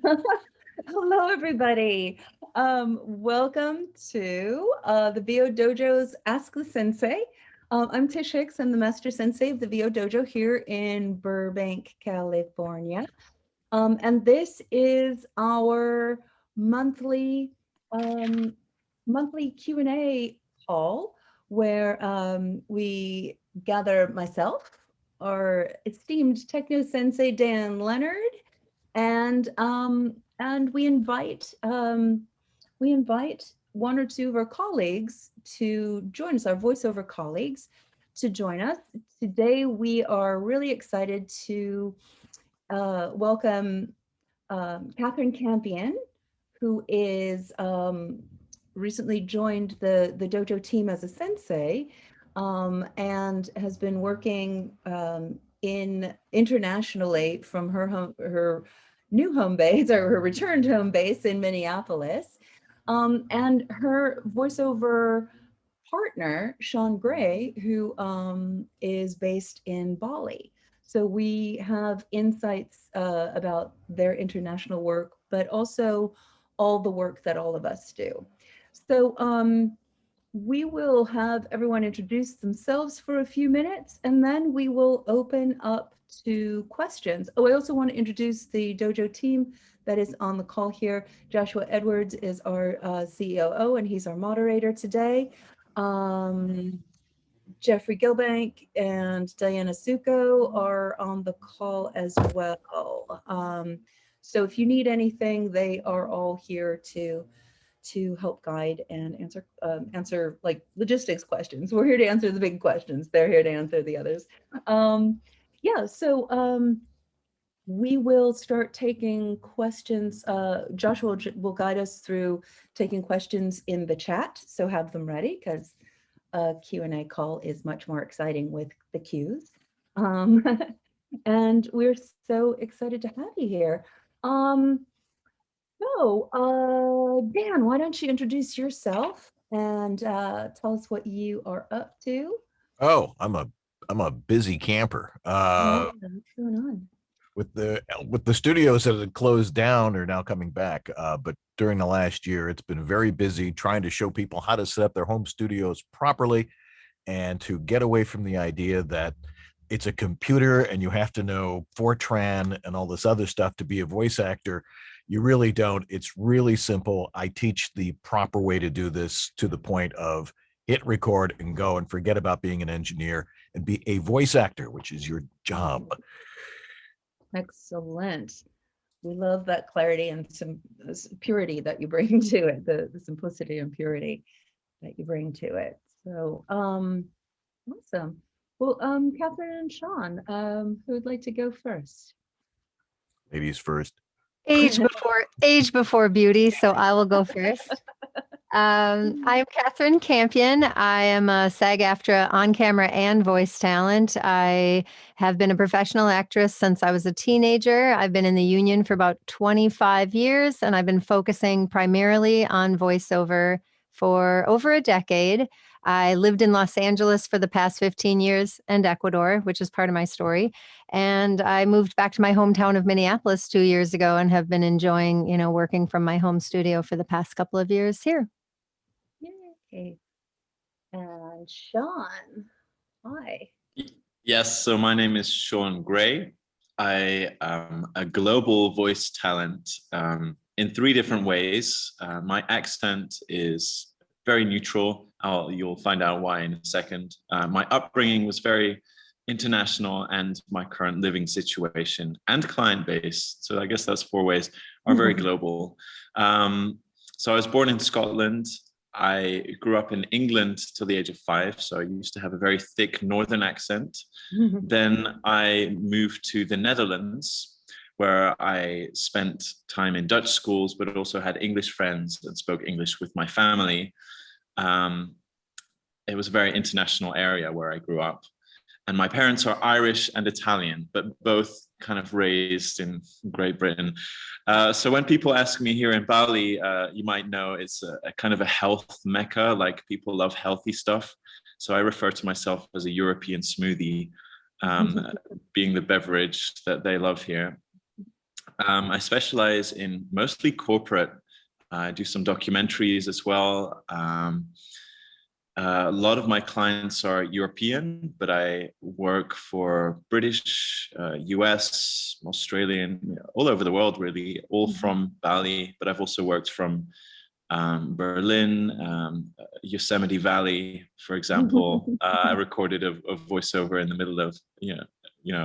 Hello, everybody. Welcome to the VO Dojo's Ask the Sensei. I'm Tish Hicks. I'm the Master Sensei of the VO Dojo here in Burbank, California. And this is our monthly monthly Q&A call where we gather myself, our esteemed techno sensei Dan Lenard, and we invite one or two of our colleagues to join us, our voiceover colleagues to join us. Today we are really excited to welcome Catherine Campion, who is recently joined the dojo team as a sensei, and has been working internationally from her new home base, or her returned home base in Minneapolis. And her voiceover partner, Sean Gray, who is based in Bali. So we have insights about their international work, but also all the work that all of us do. So we will have everyone introduce themselves for a few minutes, and then we will open up to questions. Oh, I also want to introduce the dojo team that is on the call here. Joshua Edwards is our COO, and he's our moderator today. Jeffrey Gilbank and Diana Suko are on the call as well. So if you need anything, they are all here to help guide and answer like logistics questions. We're here to answer the big questions. They're here to answer the others. Yeah, so we will start taking questions. Joshua will guide us through taking questions in the chat, so have them ready, because a Q&A call is much more exciting with the cues. And we're so excited to have you here. Dan, why don't you introduce yourself and tell us what you are up to? Oh, I'm a busy camper. What's going on? With the studios that had closed down are now coming back. But during the last year, it's been very busy trying to show people how to set up their home studios properly and to get away from the idea that it's a computer and you have to know Fortran and all this other stuff to be a voice actor. You really don't. It's really simple. I teach the proper way to do this to the point of hit record and go and forget about being an engineer and be a voice actor, which is your job. Excellent. We love that clarity and some purity that you bring to it, the simplicity and purity that you bring to it. So awesome. Well, Catherine and Sean, who would like to go first? Ladies first. Age before beauty, so I will go first. I'm Catherine Campion. I am a SAG-AFTRA on-camera and voice talent. I have been a professional actress since I was a teenager. I've been in the union for about 25 years, and I've been focusing primarily on voiceover for over a decade. I lived in Los Angeles for the past 15 years and Ecuador, which is part of my story. And I moved back to my hometown of Minneapolis 2 years ago and have been enjoying, working from my home studio for the past couple of years here. Yay. And Sean, hi. Yes, so my name is Sean Gray. I am a global voice talent in 3 different ways. My accent is very neutral. You'll find out why in a second. My upbringing was very international, and my current living situation and client base, so I guess that's 4 ways, are very global. So I was born in Scotland. I grew up in England till the age of 5, so I used to have a very thick northern accent. Then I moved to the Netherlands, where I spent time in Dutch schools, but also had English friends and spoke English with my family. It was a very international area where I grew up. And my parents are Irish and Italian, but both kind of raised in Great Britain. So when people ask me here in Bali, you might know it's a kind of a health mecca, like people love healthy stuff. So I refer to myself as a European smoothie, being the beverage that they love here. I specialize in mostly corporate. I do some documentaries as well. A lot of my clients are European, but I work for British, US, Australian, all over the world, really, all from Bali. But I've also worked from Berlin, Yosemite Valley, for example. I recorded a voiceover in the middle of,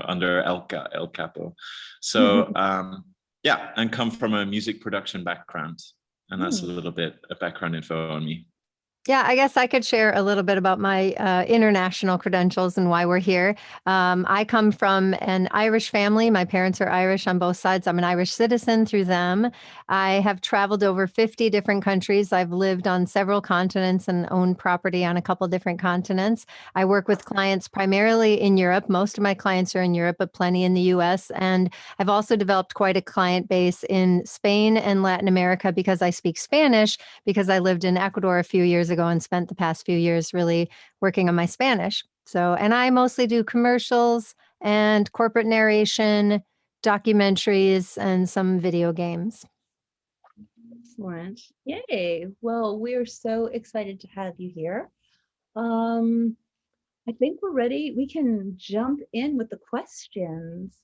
under El Capo. So yeah, and come from a music production background. And that's a little bit of background info on me. Yeah, I guess I could share a little bit about my international credentials and why we're here. I come from an Irish family. My parents are Irish on both sides. I'm an Irish citizen through them. I have traveled over 50 different countries. I've lived on several continents and owned property on a couple different continents. I work with clients primarily in Europe. Most of my clients are in Europe, but plenty in the US. And I've also developed quite a client base in Spain and Latin America because I speak Spanish, because I lived in Ecuador a few years ago and spent the past few years really working on my Spanish. So, and I mostly do commercials and corporate narration, documentaries, and some video games. Excellent. Yay. Well, we're so excited to have you here. I think we're ready. We can jump in with the questions.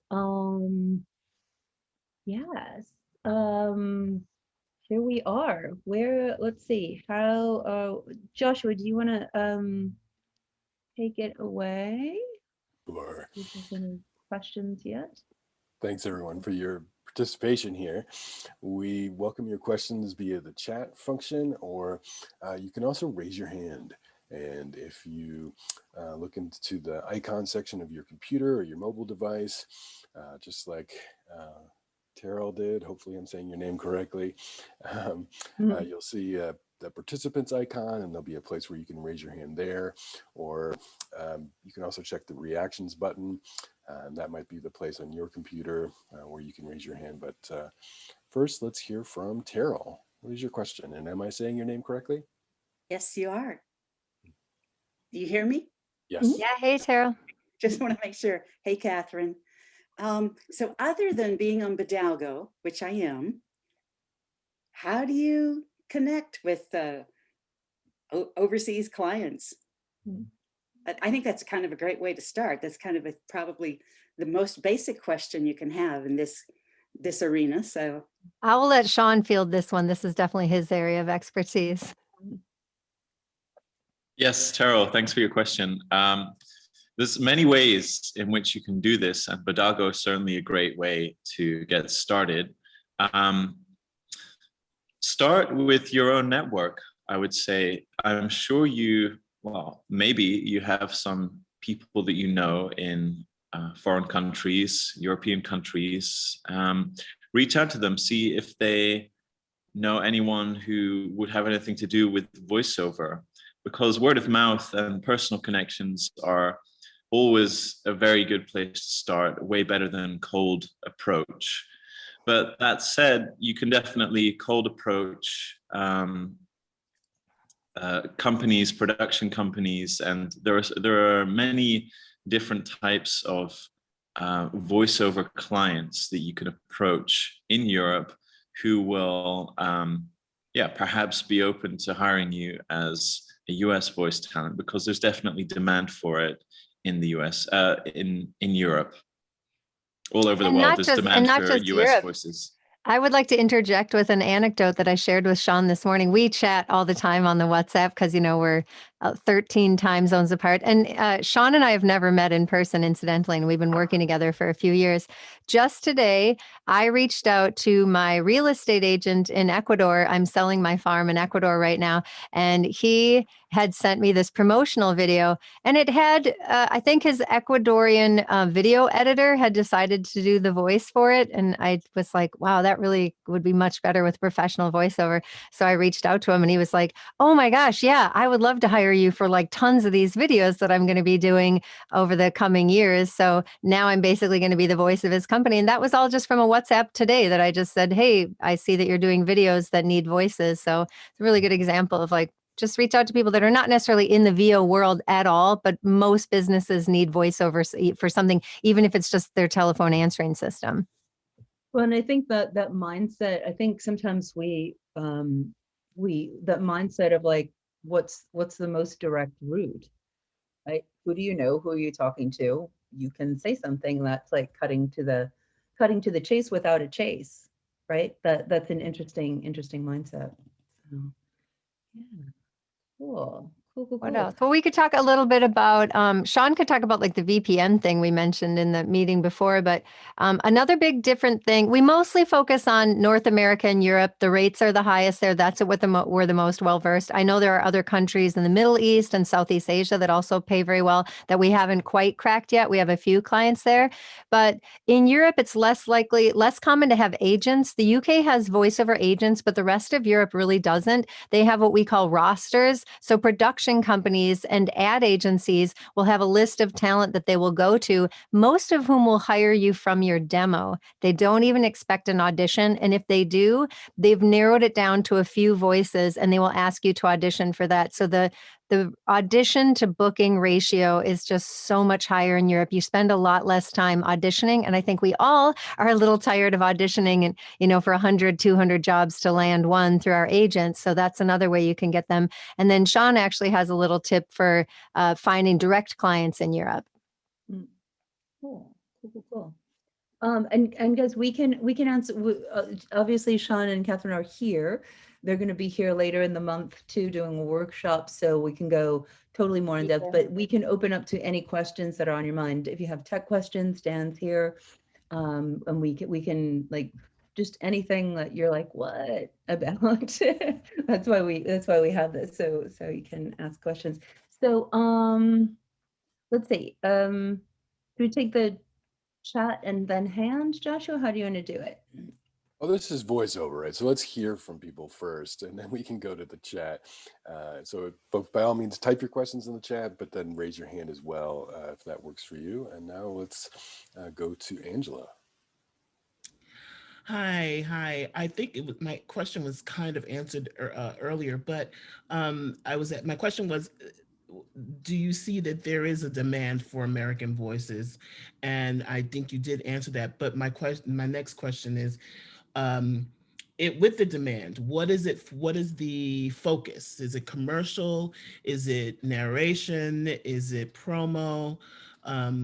Yes. Here we are. Let's see, how, Joshua, do you want to take it away? Sure. If there's any questions yet? Thanks everyone for your participation here. We welcome your questions via the chat function, or you can also raise your hand. And if you look into the icon section of your computer or your mobile device, just like Terrell did, hopefully I'm saying your name correctly, you'll see the participants icon, and there'll be a place where you can raise your hand there, or you can also check the reactions button. That might be the place on your computer where you can raise your hand. But first, let's hear from Terrell. What is your question? And am I saying your name correctly? Yes, you are. Do you hear me? Yes. Yeah. Hey, Terrell. Just want to make sure. Hey, Catherine. So other than being on Bidalgo, which I am, how do you connect with overseas clients? I think that's kind of a great way to start. That's kind of probably the most basic question you can have in this arena. So I will let Sean field this one. This is definitely his area of expertise. Yes, Terrell, thanks for your question. There's many ways in which you can do this, and Bidalgo is certainly a great way to get started. Start with your own network, I would say. I'm sure maybe you have some people that you know in foreign countries, European countries. Reach out to them, see if they know anyone who would have anything to do with voiceover, because word of mouth and personal connections are always a very good place to start, way better than cold approach. But that said, you can definitely cold approach companies, production companies, and there are many different types of voiceover clients that you can approach in Europe who will, perhaps be open to hiring you as a US voice talent, because there's definitely demand for it in the US, in Europe, all over the world. There's demand for US Europe. voices. I would like to interject with an anecdote that I shared with Sean this morning. We chat all the time on the WhatsApp because, we're 13 time zones apart. And Sean and I have never met in person, incidentally, and we've been working together for a few years. Just today, I reached out to my real estate agent in Ecuador. I'm selling my farm in Ecuador right now. And he had sent me this promotional video, and it had, I think his Ecuadorian video editor had decided to do the voice for it. And I was like, wow, that really would be much better with professional voiceover. So I reached out to him, and he was like, oh my gosh, yeah, I would love to hire you for like tons of these videos that I'm going to be doing over the coming years. So now I'm basically going to be the voice of his company. And that was all just from a WhatsApp today that I just said, hey, I see that you're doing videos that need voices. So it's a really good example of like, just reach out to people that are not necessarily in the VO world at all, but most businesses need voiceovers for something, even if it's just their telephone answering system. Well, and I think that that mindset, I think sometimes that mindset of like, what's the most direct route, right? Who do you know? Who are you talking to? You can say something that's like cutting to the chase without a chase, right? That's an interesting mindset. So, yeah, cool. What else? Well, we could talk a little bit about, Sean could talk about like the VPN thing we mentioned in the meeting before, but another big different thing, we mostly focus on North America and Europe. The rates are the highest there. That's what we're the most well-versed. I know there are other countries in the Middle East and Southeast Asia that also pay very well that we haven't quite cracked yet. We have a few clients there, but in Europe, it's less common to have agents. The UK has voiceover agents, but the rest of Europe really doesn't. They have what we call rosters. So production companies and ad agencies will have a list of talent that they will go to, most of whom will hire you from your demo. They don't even expect an audition. And if they do, they've narrowed it down to a few voices and they will ask you to audition for that. So the audition to booking ratio is just so much higher in Europe. You spend a lot less time auditioning. And I think we all are a little tired of auditioning and, for 100, 200 jobs to land one through our agents. So that's another way you can get them. And then Sean actually has a little tip for finding direct clients in Europe. Cool. And guys, we can answer. Obviously, Sean and Catherine are here. They're going to be here later in the month too, doing a workshop, so we can go totally more in depth. But we can open up to any questions that are on your mind. If you have tech questions, Dan's here, and we can like just anything that you're like, what about? That's why we have this. So you can ask questions. So let's see. Do we take the chat and then hand, Joshua? How do you want to do it? Oh, this is voiceover, right? So let's hear from people first, and then we can go to the chat. So by all means, type your questions in the chat, but then raise your hand as well if that works for you. And now let's go to Angela. Hi. I think my question was kind of answered earlier, but my question was, do you see that there is a demand for American voices? And I think you did answer that, but my next question is, with the demand, what is the focus? Is it commercial? Is it narration? Is it promo?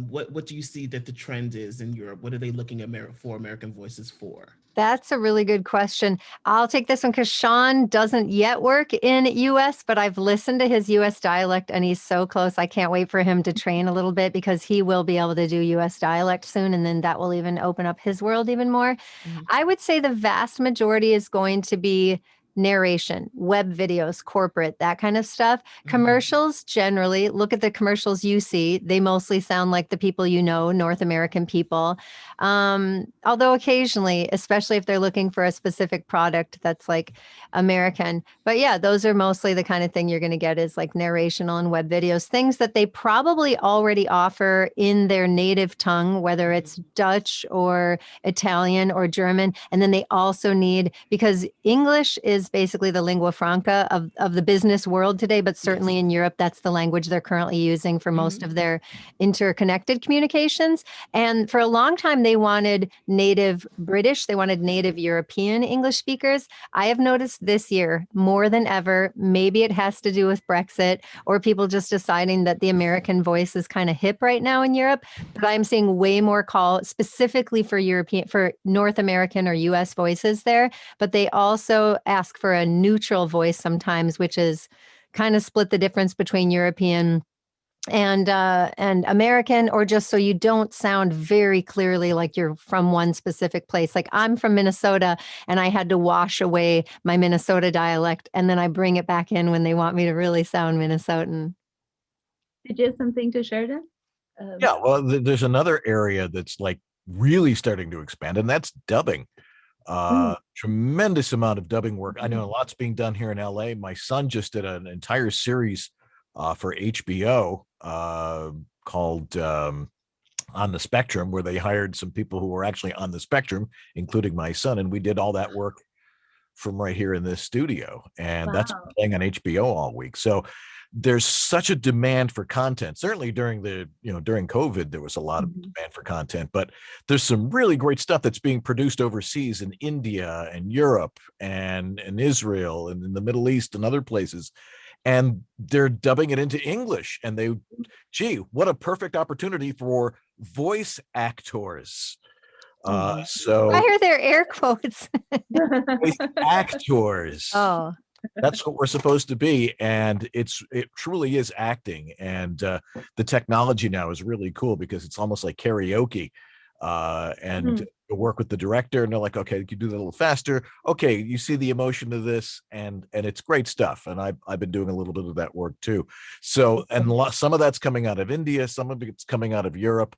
What do you see that the trend is in Europe? What are they looking at for American voices for? That's a really good question. I'll take this one because Sean doesn't yet work in US, but I've listened to his US dialect and he's so close. I can't wait for him to train a little bit because he will be able to do US dialect soon. And then that will even open up his world even more. Mm-hmm. I would say the vast majority is going to be narration, web videos, corporate, that kind of stuff. Mm-hmm. Commercials, generally, look at the commercials you see. They mostly sound like the people North American people. Although occasionally, especially if they're looking for a specific product that's like American. But yeah, those are mostly the kind of thing you're going to get is like narrational and web videos, things that they probably already offer in their native tongue, whether it's Dutch or Italian or German. And then they also need, because English is basically the lingua franca of the business world today, but certainly in Europe, that's the language they're currently using for most of their interconnected communications. And for a long time, they wanted native British, they wanted native European English speakers. I have noticed this year more than ever, maybe it has to do with Brexit or people just deciding that the American voice is kind of hip right now in Europe, but I'm seeing way more call specifically for North American or US voices there, but they also ask for a neutral voice sometimes, which is kind of split the difference between European and American, or just so you don't sound very clearly like you're from one specific place. Like I'm from Minnesota and I had to wash away my Minnesota dialect and then I bring it back in when they want me to really sound Minnesotan. Did you have something to share, Dan? Yeah, well, there's another area that's like really starting to expand, and that's dubbing. Tremendous amount of dubbing work. I know a lot's being done here in LA. My son just did an entire series for HBO called On the Spectrum, where they hired some people who were actually on the spectrum, including my son, and we did all that work from right here in this studio, and that's playing on HBO all week. So there's such a demand for content. Certainly during during COVID, there was a lot of demand for content, but there's some really great stuff that's being produced overseas in India and Europe and Israel and in the Middle East and other places. And they're dubbing it into English, and what a perfect opportunity for voice actors. So I hear their air quotes. voice actors. Oh, That's what we're supposed to be, and it truly is acting. And the technology now is really cool because it's almost like karaoke. And you work with the director, and they're like, "Okay, you can do that a little faster. Okay, you see the emotion of this, and it's great stuff." And I've been doing a little bit of that work too. So, and some of that's coming out of India, some of it's coming out of Europe.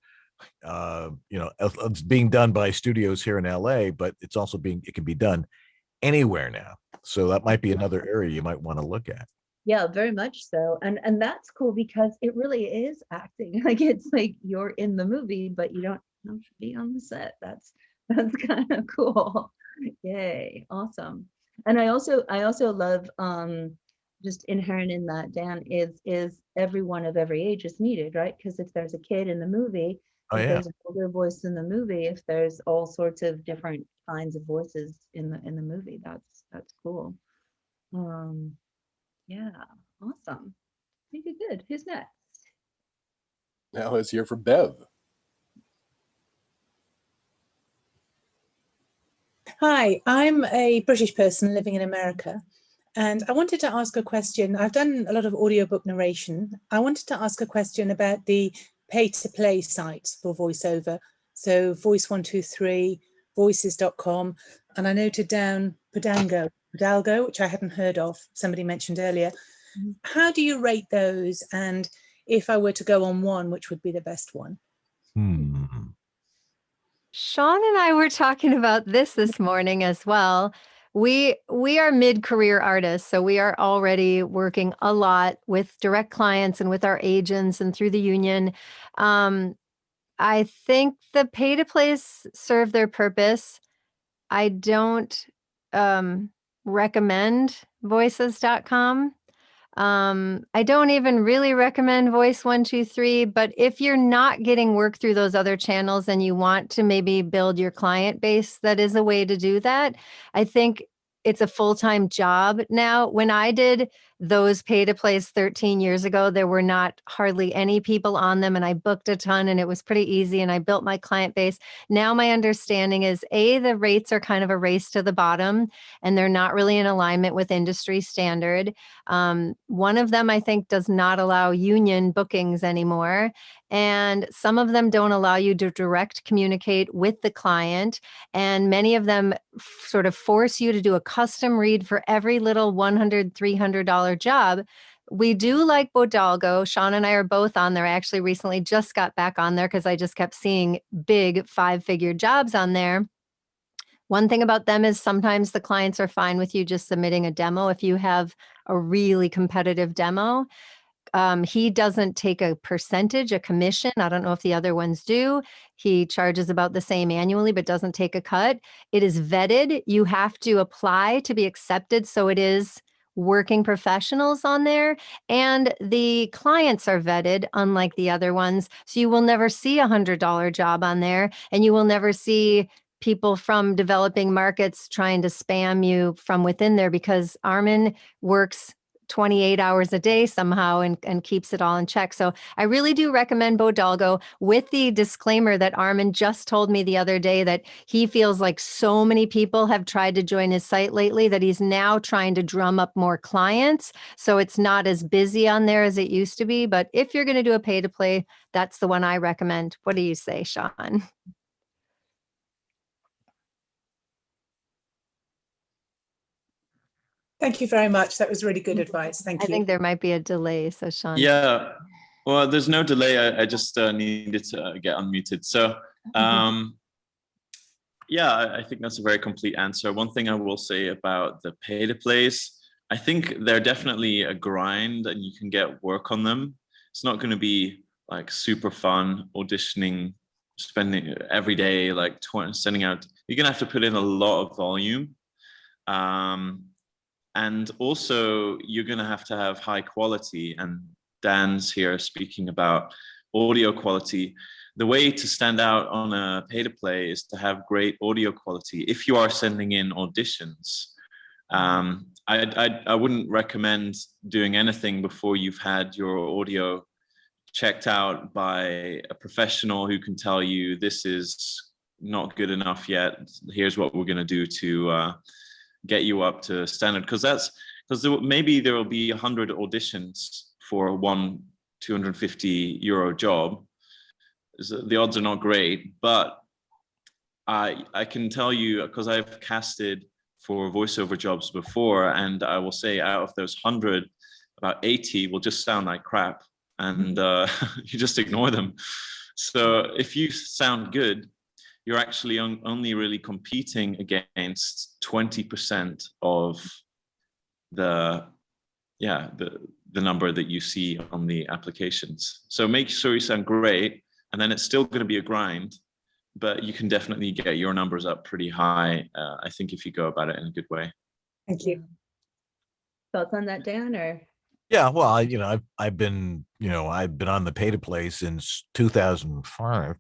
It's being done by studios here in LA, but it can be done anywhere now. So that might be another area you might want to look at. Yeah, very much so. And that's cool because it really is acting. Like, it's like you're in the movie, but you don't have to be on the set. That's kind of cool. Yay, awesome. And I also love just inherent in that, Dan, is everyone of every age is needed, right? Because if there's a kid in the movie, if there's an older voice in the movie, if there's all sorts of different kinds of voices in the movie, that's cool. Yeah, awesome. Pretty good. Who's next? Now let's hear from Bev. Hi, I'm a British person living in America, and I wanted to ask a question. I've done a lot of audiobook narration. I wanted to ask a question about the pay-to-play sites for voiceover. So Voice123, voices.com, and I noted down Podalgo, which I hadn't heard of, somebody mentioned earlier. How do you rate those? And if I were to go on one, which would be the best one? Sean and I were talking about this morning as well. We are mid-career artists, so we are already working a lot with direct clients and with our agents and through the union. I think the pay-to-plays serve their purpose. I don't recommend voices.com. I don't even really recommend Voice123, but if you're not getting work through those other channels and you want to maybe build your client base, that is a way to do that. I think it's a full-time job now. When I did those pay-to-plays 13 years ago, there were not hardly any people on them, and I booked a ton, and it was pretty easy, and I built my client base. Now my understanding is, the rates are kind of a race to the bottom, and they're not really in alignment with industry standard. One of them, I think, does not allow union bookings anymore, and some of them don't allow you to direct communicate with the client, and many of them sort of force you to do a custom read for every little $100, $300 job. We do like Bodalgo. Sean and I are both on there. I actually recently just got back on there because I just kept seeing big 5-figure jobs on there. One thing about them is sometimes the clients are fine with you just submitting a demo if you have a really competitive demo. He doesn't take a percentage, a commission. I don't know if the other ones do. He charges about the same annually, but doesn't take a cut. It is vetted. You have to apply to be accepted. So it is working professionals on there, and the clients are vetted, unlike the other ones. So you will never see a $100 job on there, and you will never see people from developing markets trying to spam you from within there, because Armin works 28 hours a day somehow and keeps it all in check. So I really do recommend Bodalgo, with the disclaimer that Armin just told me the other day that he feels like so many people have tried to join his site lately that he's now trying to drum up more clients. So it's not as busy on there as it used to be. But if you're going to do a pay to play, that's the one I recommend. What do you say, Sean? Thank you very much. That was really good advice. Thank you. I think there might be a delay. So Sean. Yeah, well, there's no delay. I just needed to get unmuted. So yeah, I think that's a very complete answer. One thing I will say about the pay to plays, I think they're definitely a grind and you can get work on them. It's not going to be like super fun auditioning, spending every day, like sending out. You're going to have to put in a lot of volume. And also, you're going to have high quality. And Dan's here speaking about audio quality. The way to stand out on a pay-to-play is to have great audio quality. If you are sending in auditions, I wouldn't recommend doing anything before you've had your audio checked out by a professional who can tell you this is not good enough yet. Here's what we're going to do to get you up to standard. Because maybe there will be 100 auditions for one 250 euro job. The odds are not great, but I can tell you, because I've casted for voiceover jobs before, and I will say out of those 100, about 80 will just sound like crap, and you just ignore them. So if you sound good, you're actually only really competing against 20% of the number that you see on the applications. So make sure you sound great, and then it's still going to be a grind, but you can definitely get your numbers up pretty high, I think, if you go about it in a good way. Thank you. Thoughts on that, Dan? Or Yeah, well, I've been on the pay-to-play since 2005.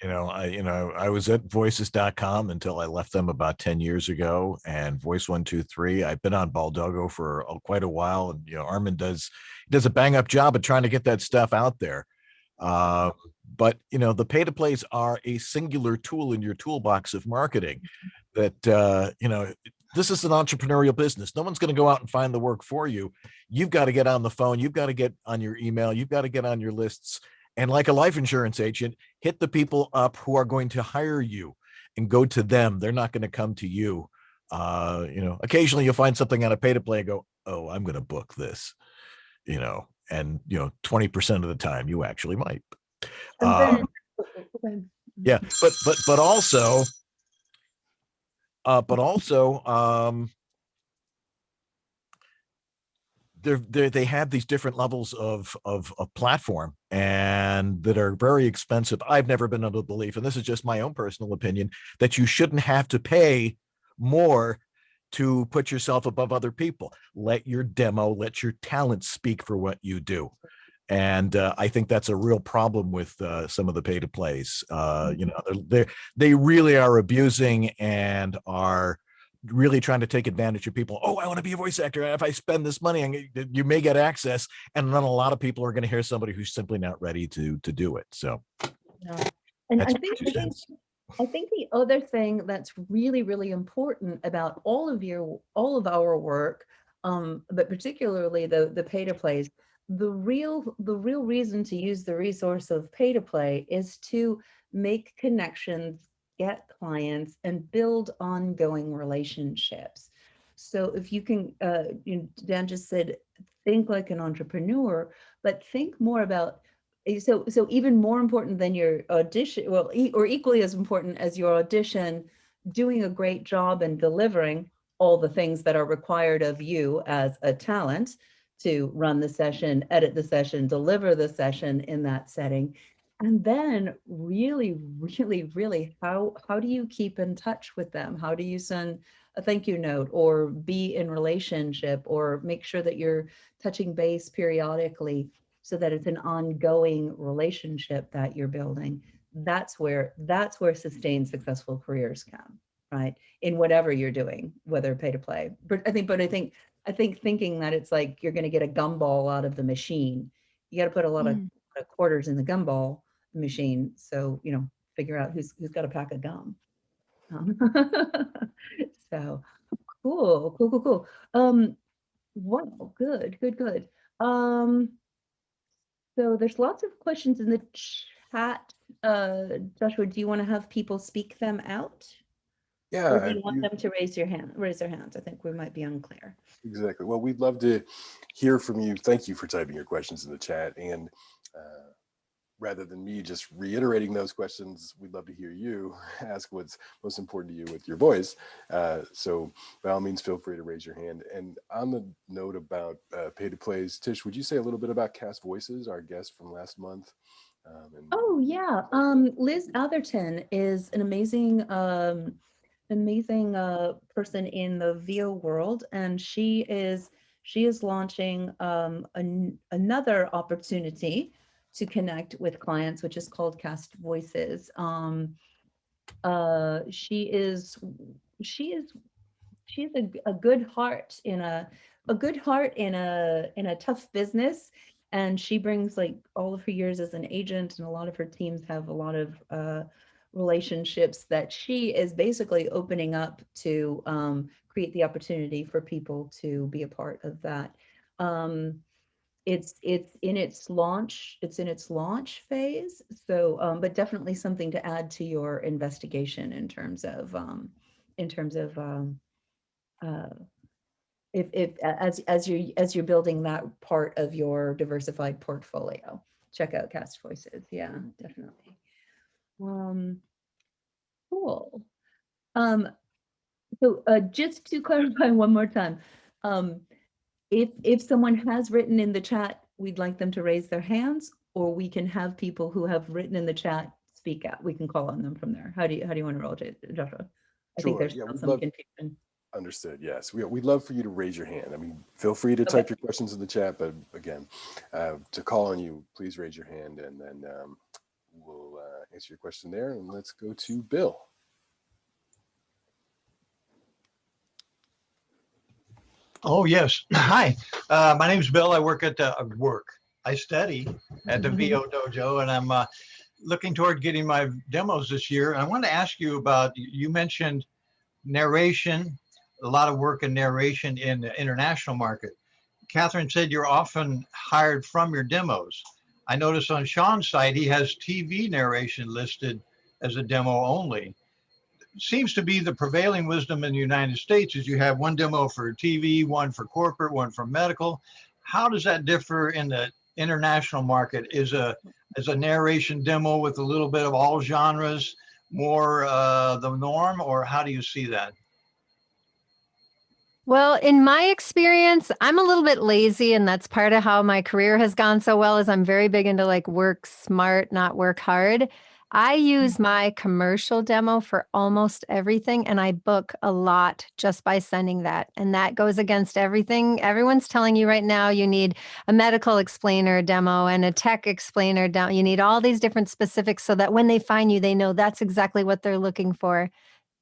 I was at voices.com until I left them about 10 years ago, and Voice 123. I've been on Baldogo for quite a while, and Armin does a bang up job of trying to get that stuff out there. But the pay-to-plays are a singular tool in your toolbox of marketing. That this is an entrepreneurial business. No one's going to go out and find the work for you. You've got to get on the phone. You've got to get on your email. You've got to get on your lists. And like a life insurance agent, hit the people up who are going to hire you and go to them. They're not going to come to you. Occasionally you'll find something on a pay-to-play and go, oh, I'm going to book this, and 20% of the time you actually might. Yeah, but also they have these different levels of platform, and that are very expensive. I've never been under the belief, and this is just my own personal opinion, that you shouldn't have to pay more to put yourself above other people. Let your demo, let your talent speak for what you do. And I think that's a real problem with some of the pay-to-plays. They really are abusing and are really trying to take advantage of people. Oh, I want to be a voice actor. If I spend this money, you may get access. And then a lot of people are going to hear somebody who's simply not ready to do it. So, yeah. And I think the other thing that's really, really important about all of our work, but particularly the pay-to-plays, the real reason to use the resource of pay-to-play is to make connections, get clients, and build ongoing relationships. So if you can, Dan just said, think like an entrepreneur, but think more about, so even more important than your audition, or equally as important as your audition, doing a great job and delivering all the things that are required of you as a talent to run the session, edit the session, deliver the session in that setting. And then really, really, really, how do you keep in touch with them? How do you send a thank you note, or be in relationship, or make sure that you're touching base periodically so that it's an ongoing relationship that you're building? That's where sustained successful careers come, right? In whatever you're doing, whether pay to play. But I think thinking that it's like you're going to get a gumball out of the machine, you got to put a lot of quarters in the gumball machine. So, figure out who's got a pack of gum. So cool. Wow, good. So there's lots of questions in the chat. Joshua, do you want to have people speak them out? Yeah. Or do you want them to raise their hands? I think we might be unclear. Exactly. Well, we'd love to hear from you. Thank you for typing your questions in the chat. And rather than me just reiterating those questions, we'd love to hear you ask what's most important to you with your voice. So by all means, feel free to raise your hand. And on the note about pay-to-plays, Tish, would you say a little bit about Cast Voices, our guest from last month? Oh yeah, Liz Atherton is an amazing amazing person in the VO world, and she is launching another opportunity to connect with clients, which is called Cast Voices. She is a good heart in a tough business, and she brings like all of her years as an agent, and a lot of her teams have a lot of relationships that she is basically opening up to create the opportunity for people to be a part of that. It's in its launch phase, so but definitely something to add to your investigation in terms of if as you're building that part of your diversified portfolio. Check out Cast Voices. Yeah, definitely. Cool. So just to clarify one more time, if someone has written in the chat, we'd like them to raise their hands, or we can have people who have written in the chat speak out. We can call on them from there. How do you want to roll it, Joshua? I think there's still some confusion. Understood. Yes, we'd love for you to raise your hand. I mean, feel free to type your questions in the chat, but again, to call on you, please raise your hand, and then we'll answer your question there. And let's go to Bill. Oh, yes. Hi, my name is Bill. I work at I study at the VO Dojo, and I'm looking toward getting my demos this year. And I wanted to ask you about, you mentioned narration, a lot of work in narration in the international market. Catherine said you're often hired from your demos. I noticed on Sean's site, he has TV narration listed as a demo only. Seems to be the prevailing wisdom in the United States is you have one demo for TV, one for corporate, one for medical. How does that differ in the international market? Is a narration demo with a little bit of all genres more the norm, or how do you see that? Well, in my experience, I'm a little bit lazy, and that's part of how my career has gone so well, is I'm very big into like work smart, not work hard. I use my commercial demo for almost everything, and I book a lot just by sending that. And that goes against everything. Everyone's telling you right now you need a medical explainer demo and a tech explainer demo. You need all these different specifics so that when they find you, they know that's exactly what they're looking for.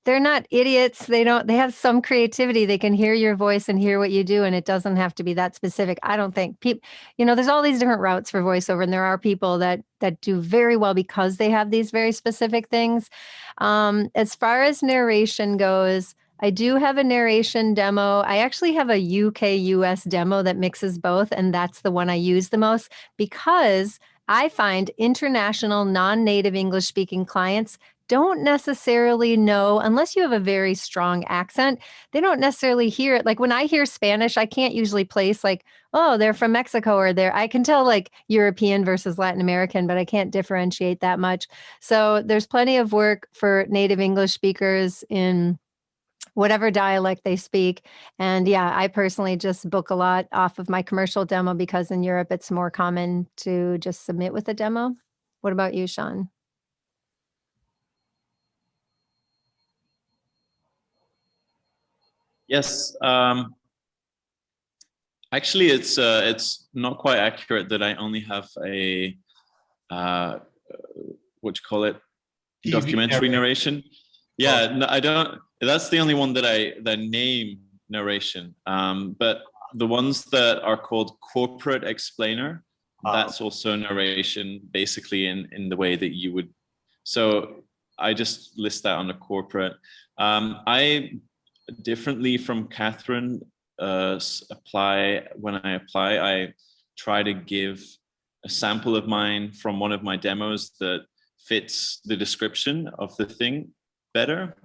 They're not idiots. They have some creativity. They can hear your voice and hear what you do, and it doesn't have to be that specific. I don't think people, there's all these different routes for voiceover, and there are people that do very well because they have these very specific things. As far as narration goes, I do have a narration demo. I actually have a UK-US demo that mixes both, and that's the one I use the most because I find international non-native English speaking clients don't necessarily know, unless you have a very strong accent, they don't necessarily hear it. Like when I hear Spanish, I can't usually place like, oh, they're from Mexico, or I can tell like European versus Latin American, but I can't differentiate that much. So there's plenty of work for native English speakers in whatever dialect they speak. And yeah, I personally just book a lot off of my commercial demo because in Europe, it's more common to just submit with a demo. What about you, Sean? Yes. Actually, it's not quite accurate that I only have a what you call it, TV documentary narration. Yeah, no, I don't. That's the only one that I name narration. But the ones that are called corporate explainer, that's also narration, basically in the way that you would. So I just list that under corporate. I differently from Catherine when I apply, I try to give a sample of mine from one of my demos that fits the description of the thing better.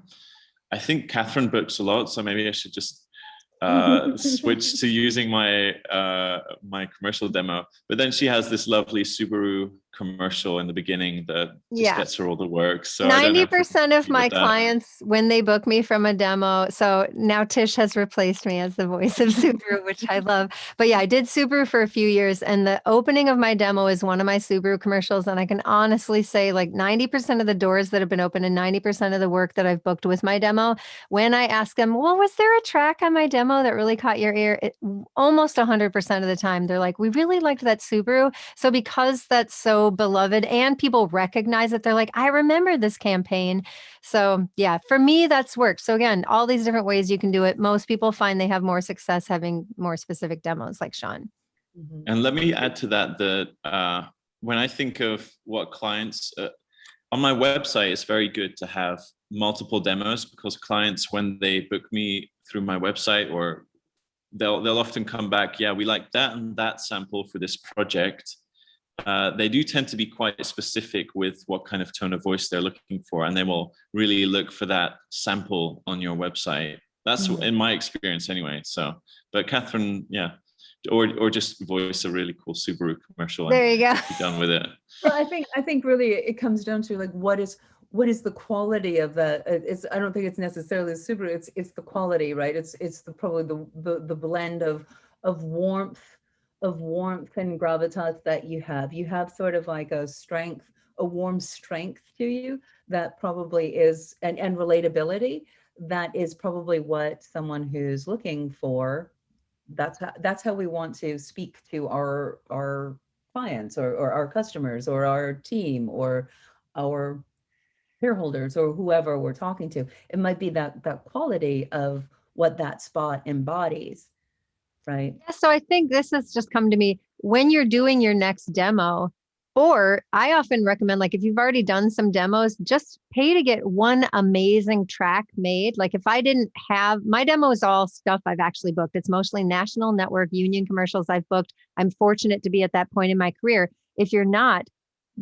I think Catherine books a lot, so maybe I should just switch to using my my commercial demo. But then she has this lovely Subaru commercial in the beginning that just Yeah. gets her all the work. So I don't know if we 90% of agree my with that. clients, when they book me from a demo, so now Tish has replaced me as the voice of Subaru, which I love. But yeah, I did Subaru for a few years, and the opening of my demo is one of my Subaru commercials. And I can honestly say, like, 90% of the doors that have been open and 90% of the work that I've booked with my demo, when I ask them, well, was there a track on my demo that really caught your ear? Almost 100% of the time, they're like, we really liked that Subaru. So because that's so beloved and people recognize it, they're like, I remember this campaign. So yeah, for me, that's worked. So again, all these different ways you can do it. Most people find they have more success having more specific demos like Sean. And let me add to that, when I think of what clients, on my website, it's very good to have multiple demos, because clients, when they book me through my website, or they'll often come back, yeah, we like that and that sample for this project. They do tend to be quite specific with what kind of tone of voice they're looking for, and they will really look for that sample on your website. That's in my experience anyway. So, but Catherine, yeah, or just voice a really cool Subaru commercial. There you go. Be done with it. Well, I think really it comes down to, like, what is the quality of that? I don't think it's necessarily Subaru. It's the quality, right? It's probably the blend of warmth and gravitas that you have. You have sort of like a warm strength to you that probably is, and relatability, that is probably what someone who's looking for. That's how we want to speak to our clients or our customers or our team or our shareholders or whoever we're talking to. It might be that quality of what that spot embodies. Right. Yeah, so I think this has just come to me when you're doing your next demo, or I often recommend, like, if you've already done some demos, just pay to get one amazing track made. Like, if I didn't have, my demo is all stuff I've actually booked. It's mostly national network union commercials I've booked. I'm fortunate to be at that point in my career. If you're not,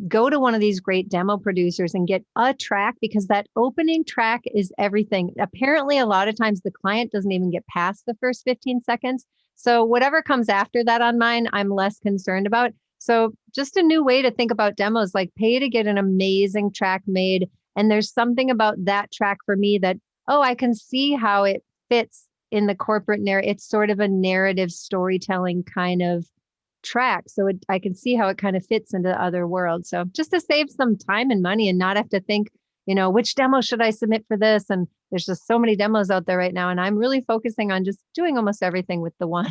go to one of these great demo producers and get a track, because that opening track is everything. Apparently, a lot of times the client doesn't even get past the first 15 seconds. So whatever comes after that on mine, I'm less concerned about. So just a new way to think about demos, like pay to get an amazing track made. And there's something about that track for me that, oh, I can see how it fits in the corporate narrative. It's sort of a narrative storytelling kind of track. So I can see how it kind of fits into the other world. So just to save some time and money and not have to think, which demo should I submit for this? And there's just so many demos out there right now. And I'm really focusing on just doing almost everything with the one.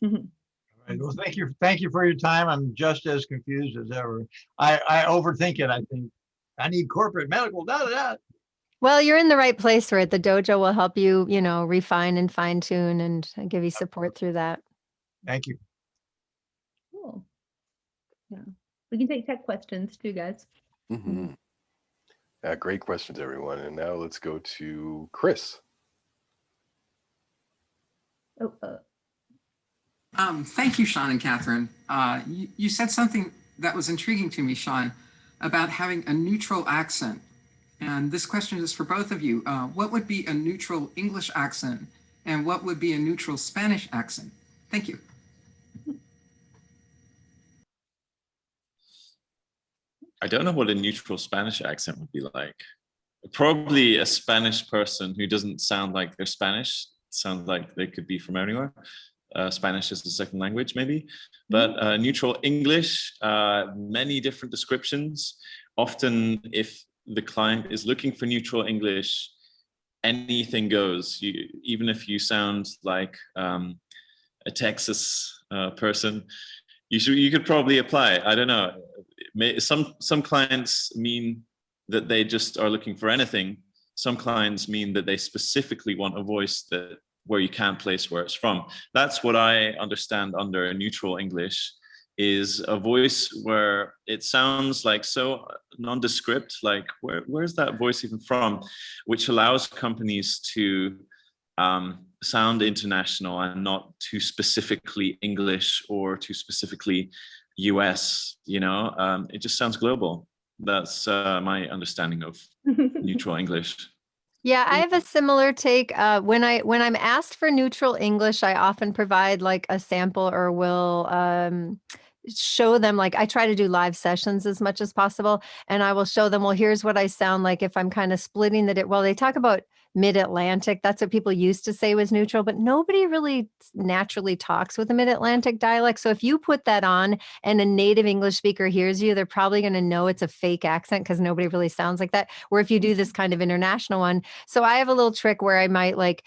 Right, well, thank you for your time. I'm just as confused as ever. I overthink it. I think I need corporate medical. Well, you're in the right place for it. The dojo will help you, refine and fine tune and give you support through that. Thank you. Cool. Yeah, we can take tech questions too, guys. Great questions, everyone. And now let's go to Chris. Thank you, Sean and Catherine. You said something that was intriguing to me, Sean, about having a neutral accent. And this question is for both of you. What would be a neutral English accent, and what would be a neutral Spanish accent? Thank you. I don't know what a neutral Spanish accent would be like. Probably a Spanish person who doesn't sound like they're Spanish, sounds like they could be from anywhere. Spanish is the second language, maybe. But neutral English, many different descriptions. Often, if the client is looking for neutral English, anything goes. Even if you sound like a Texas person, you could probably apply. I don't know. Some clients mean that they just are looking for anything. Some clients mean that they specifically want a voice where you can't place where it's from. That's what I understand under neutral English, is a voice where it sounds like so nondescript, like where's that voice even from, which allows companies to sound international and not too specifically English or too specifically US, it just sounds global. That's my understanding of neutral English. Yeah, I have a similar take. When I'm asked for neutral English, I often provide like a sample or will show them, like I try to do live sessions as much as possible. And I will show them, well, here's what I sound like if I'm kind of splitting well, they talk about mid-Atlantic. That's what people used to say was neutral, but nobody really naturally talks with a mid-Atlantic dialect. So if you put that on and a native English speaker hears you, they're probably going to know it's a fake accent because nobody really sounds like that. Or if you do this kind of international one. So I have a little trick where I might like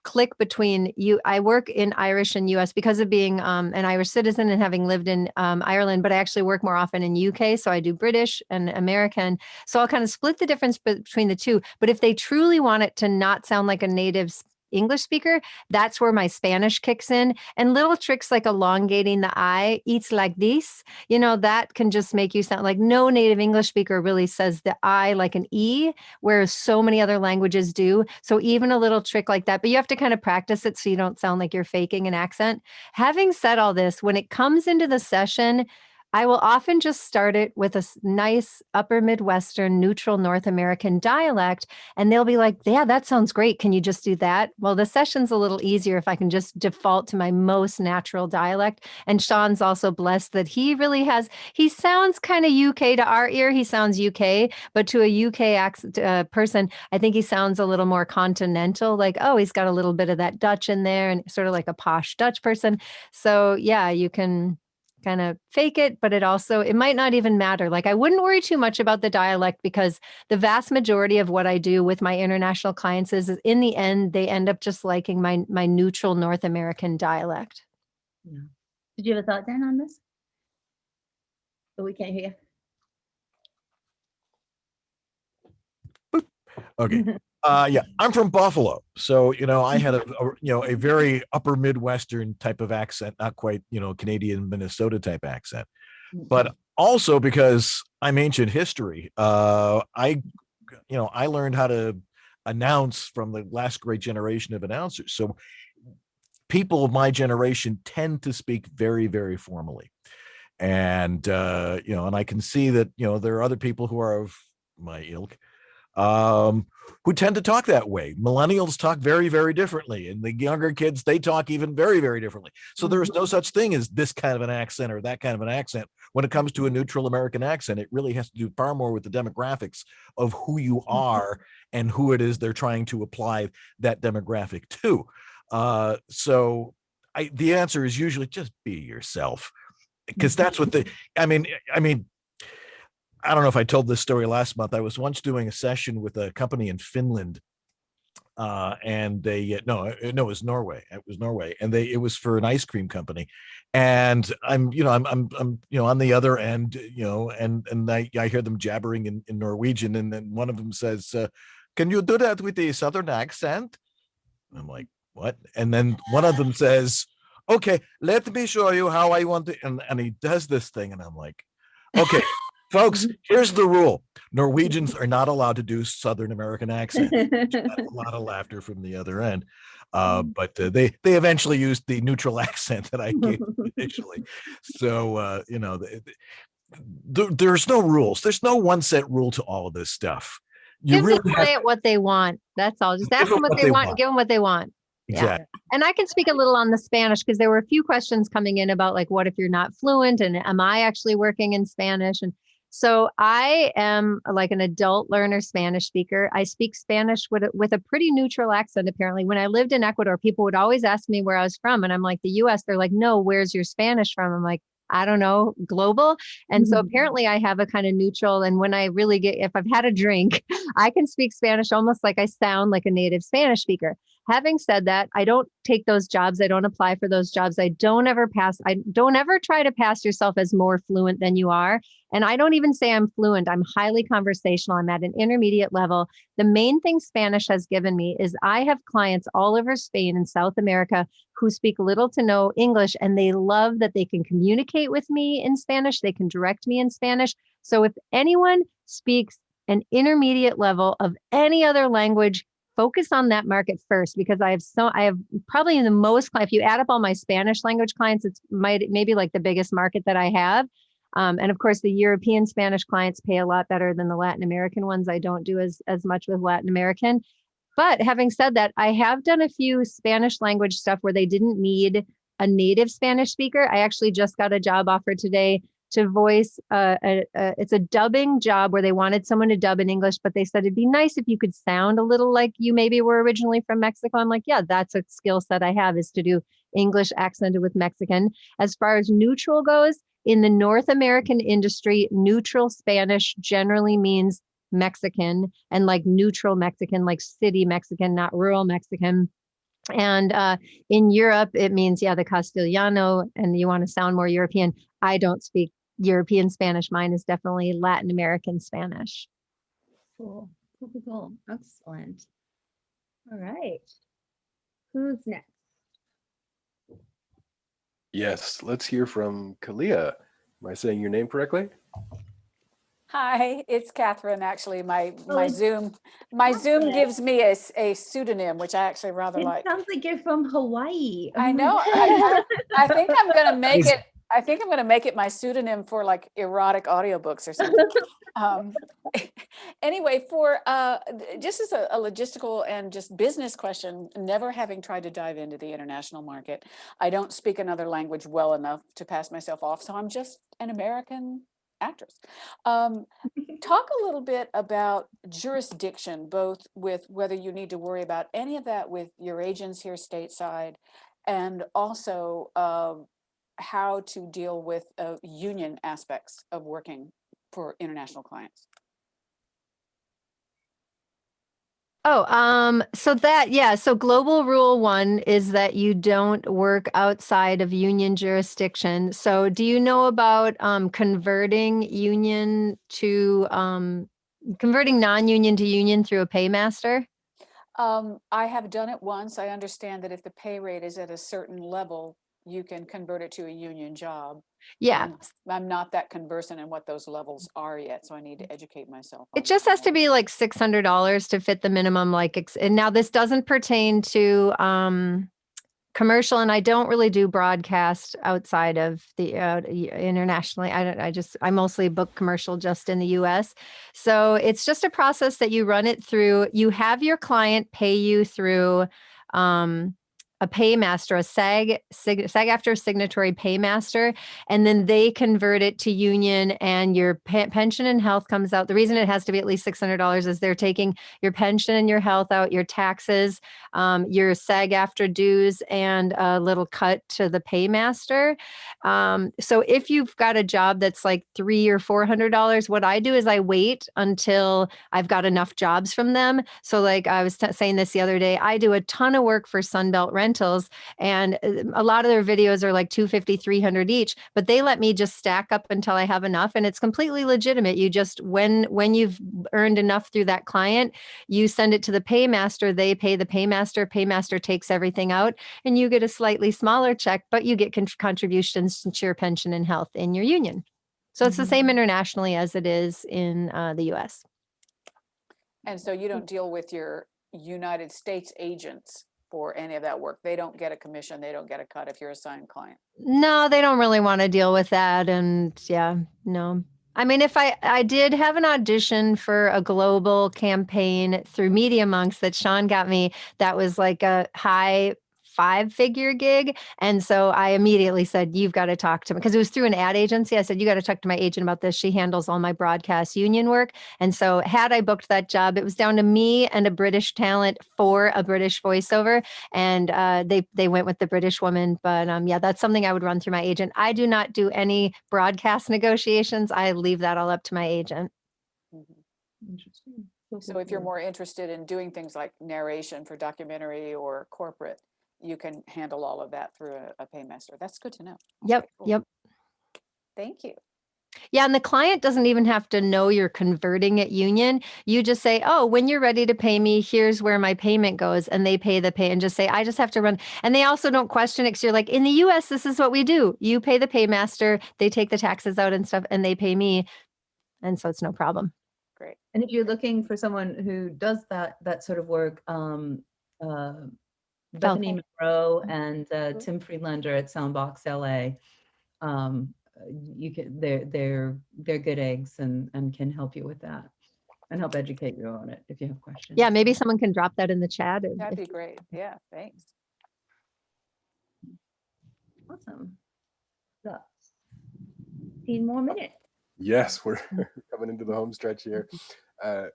click between you. I work in Irish and US because of being an Irish citizen and having lived in Ireland, but I actually work more often in UK. So I do British and American. So I'll kind of split the difference between the two. But if they truly want it to not sound like a native English speaker, that's where my Spanish kicks in. And little tricks like elongating the I, it's like this, that can just make you sound like no native English speaker really says the I like an E, whereas so many other languages do. So even a little trick like that, but you have to kind of practice it so you don't sound like you're faking an accent. Having said all this, when it comes into the session, I will often just start it with a nice upper Midwestern neutral North American dialect. And they'll be like, yeah, that sounds great. Can you just do that? Well, the session's a little easier if I can just default to my most natural dialect. And Sean's also blessed that he sounds kind of UK to our ear. He sounds UK, but to a UK person, I think he sounds a little more continental, like, oh, he's got a little bit of that Dutch in there and sort of like a posh Dutch person. So yeah, you can kind of fake it, but it might not even matter. Like I wouldn't worry too much about the dialect because the vast majority of what I do with my international clients is in the end, they end up just liking my neutral North American dialect. Yeah. Did you have a thought, Dan, on this? But we can't hear you. Okay. Yeah, I'm from Buffalo. So, I had a very upper Midwestern type of accent, not quite, Canadian, Minnesota type accent, but also because I'm ancient history. I learned how to announce from the last great generation of announcers. So people of my generation tend to speak very, very formally. And, and I can see that, there are other people who are of my ilk, who tend to talk that way. Millennials talk very, very differently. And the younger kids, they talk even very, very differently. So there is no such thing as this kind of an accent or that kind of an accent. When it comes to a neutral American accent, it really has to do far more with the demographics of who you are and who it is they're trying to apply that demographic to. So the answer is usually just be yourself, because that's what I mean, I don't know if I told this story last month. I was once doing a session with a company in Finland, and it was Norway. It was Norway, and it was for an ice cream company. And I'm on the other end, and I hear them jabbering in Norwegian, and then one of them says, "Can you do that with a Southern accent?" And I'm like, "What?" And then one of them says, "Okay, let me show you how I want to," and he does this thing, and I'm like, "Okay." Folks, here's the rule. Norwegians are not allowed to do Southern American accent. A lot of laughter from the other end. But they eventually used the neutral accent that I gave initially. So, there's no rules. There's no one set rule to all of this stuff. Give the client what they want. That's all. Just ask them what they want. Give them what they want. Exactly. Yeah. And I can speak a little on the Spanish because there were a few questions coming in about like, what if you're not fluent, and am I actually working in Spanish? And so I am like an adult learner Spanish speaker. I speak Spanish with a pretty neutral accent, apparently. When I lived in Ecuador, people would always ask me where I was from. And I'm like, the US. They're like, no, where's your Spanish from? I'm like, I don't know, global. And so apparently I have a kind of neutral. And when I really if I've had a drink, I can speak Spanish almost like I sound like a native Spanish speaker. Having said that, I don't take those jobs. I don't apply for those jobs. I don't ever try to pass yourself as more fluent than you are. And I don't even say I'm fluent. I'm highly conversational. I'm at an intermediate level. The main thing Spanish has given me is I have clients all over Spain and South America who speak little to no English, and they love that they can communicate with me in Spanish. They can direct me in Spanish. So if anyone speaks an intermediate level of any other language, focus on that market first, because I have probably the most, if you add up all my Spanish language clients, it's maybe like the biggest market that I have. And of course, the European Spanish clients pay a lot better than the Latin American ones. I don't do as much with Latin American. But having said that, I have done a few Spanish language stuff where they didn't need a native Spanish speaker. I actually just got a job offer today to voice it's a dubbing job where they wanted someone to dub in English, but they said it'd be nice if you could sound a little like you maybe were originally from Mexico. I'm like, yeah, that's a skill set I have, is to do English accented with Mexican. As far as neutral goes, in the North American industry, neutral Spanish generally means Mexican, and like neutral Mexican, like city Mexican, not rural Mexican. And in Europe, it means, yeah, the Castellano, and you want to sound more European. I don't speak European Spanish. Mine is definitely Latin American Spanish. Cool. Cool. Excellent. All right. Who's next? Yes, let's hear from Kalia. Am I saying your name correctly? Hi, it's Catherine. Actually, my it's Zoom Catherine. gives me a pseudonym, which I actually rather It like. sounds like you're from Hawaii. Oh I my know. God. I think I'm gonna make it. I think I'm gonna make it my pseudonym for like erotic audiobooks or something. Anyway, for just as a logistical and just business question, never having tried to dive into the international market, I don't speak another language well enough to pass myself off, so I'm just an American actress. Talk a little bit about jurisdiction, both with whether you need to worry about any of that with your agents here stateside, and also how to deal with union aspects of working for international clients. Oh, so global rule 1 is that you don't work outside of union jurisdiction. So do you know about converting non-union to union through a paymaster? I have done it once. I understand that if the pay rate is at a certain level, you can convert it to a union job. Yeah. I'm not that conversant in what those levels are yet, so I need to educate myself. It just has to be like $600 to fit the minimum. And now this doesn't pertain to commercial, and I don't really do broadcast outside of the internationally. I mostly book commercial just in the US. So it's just a process that you run it through. You have your client pay you through a paymaster, a SAG-AFTRA signatory paymaster, and then they convert it to union, and your pension and health comes out. The reason it has to be at least $600 is they're taking your pension and your health out, your taxes, your SAG-AFTRA dues, and a little cut to the paymaster. So if you've got a job that's like $300 or $400, what I do is I wait until I've got enough jobs from them. So like I was saying this the other day, I do a ton of work for Sunbelt Rentals, and a lot of their videos are like $250, $300 each, but they let me just stack up until I have enough, and it's completely legitimate. You just, when you've earned enough through that client, you send it to the paymaster, they pay the paymaster takes everything out, and you get a slightly smaller check, but you get contributions to your pension and health in your union. So it's the same internationally as it is in the US. And so you don't deal with your United States agents for any of that work. They don't get a commission. They don't get a cut if you're a signed client. No, they don't really want to deal with that. And yeah, no. I mean, if I did have an audition for a global campaign through Media Monks that Sean got me, that was like a high 5-figure gig. And so I immediately said, you've got to talk to me, because it was through an ad agency. I said, you got to talk to my agent about this. She handles all my broadcast union work. And so had I booked that job, it was down to me and a British talent for a British voiceover. And they went with the British woman. But yeah, that's something I would run through my agent. I do not do any broadcast negotiations. I leave that all up to my agent. Interesting. So if you're more interested in doing things like narration for documentary or corporate, you can handle all of that through a paymaster. That's good to know. Yep. Cool. Yep. Thank you. Yeah. And the client doesn't even have to know you're converting at union. You just say, oh, when you're ready to pay me, here's where my payment goes. And they pay the pay, and just say, I just have to run. And they also don't question it, because you're like, in the US, this is what we do. You pay the paymaster, they take the taxes out and stuff, and they pay me. And so it's no problem. Great. And if you're looking for someone who does that sort of work, Bethany Monroe and Tim Friedlander at Soundbox LA, you can they're good eggs and can help you with that and help educate you on it if you have questions. Yeah, maybe someone can drop that in the chat. That'd be great. Yeah, thanks. Awesome. Got 15 more minutes. Yes, we're coming into the home stretch here.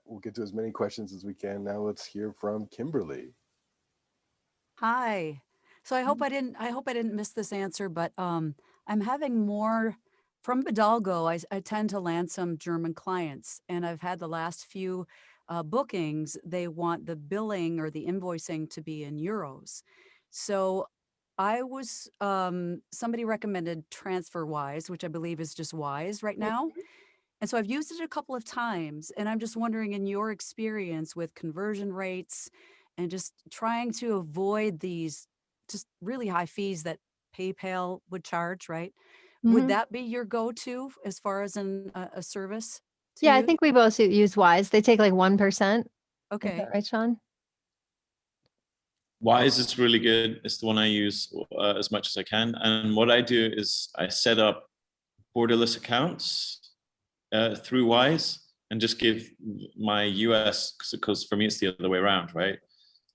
We'll get to as many questions as we can. Now let's hear from Kimberly. Hi. So I hope I didn't miss this answer, but I'm having more from Bidalgo. I tend to land some German clients, and I've had the last few bookings. They want the billing or the invoicing to be in euros. So I was somebody recommended TransferWise, which I believe is just Wise right now. And so I've used it a couple of times, and I'm just wondering, in your experience with conversion rates and just trying to avoid these just really high fees that PayPal would charge, right? Would Mhm. that be your go-to as far as a service to Yeah, I use? think we both use Wise. They take like 1%. Is Okay. that right, Sean? Wise is really good. It's the one I use as much as I can. And what I do is I set up borderless accounts through Wise and just give my US, because for me it's the other way around, right?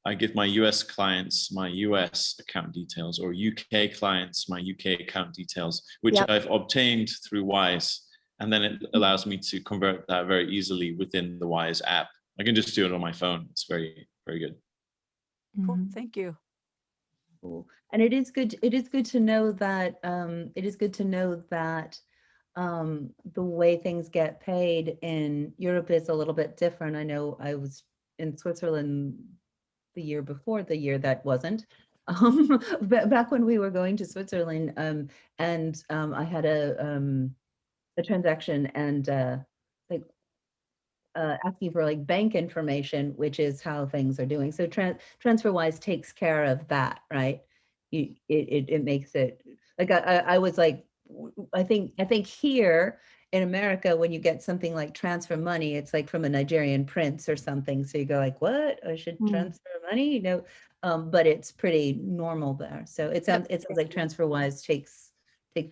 I give my US clients my US account details, or UK clients my UK account details, which Yep. I've obtained through Wise. And then it allows me to convert that very easily within the Wise app. I can just do it on my phone. It's very, very good. Cool. Mhm. Thank you. Cool. And it is good to know that the way things get paid in Europe is a little bit different. I know I was in Switzerland the year before, the year that wasn't, back when we were going to Switzerland, and I had a transaction, and like asking for like bank information, which is how things are doing. So TransferWise takes care of that, right? It makes it like I was like, I think here in America, when you get something like transfer money, it's like from a Nigerian prince or something. So you go like, what? I should transfer money? But it's pretty normal there. So it sounds like TransferWise takes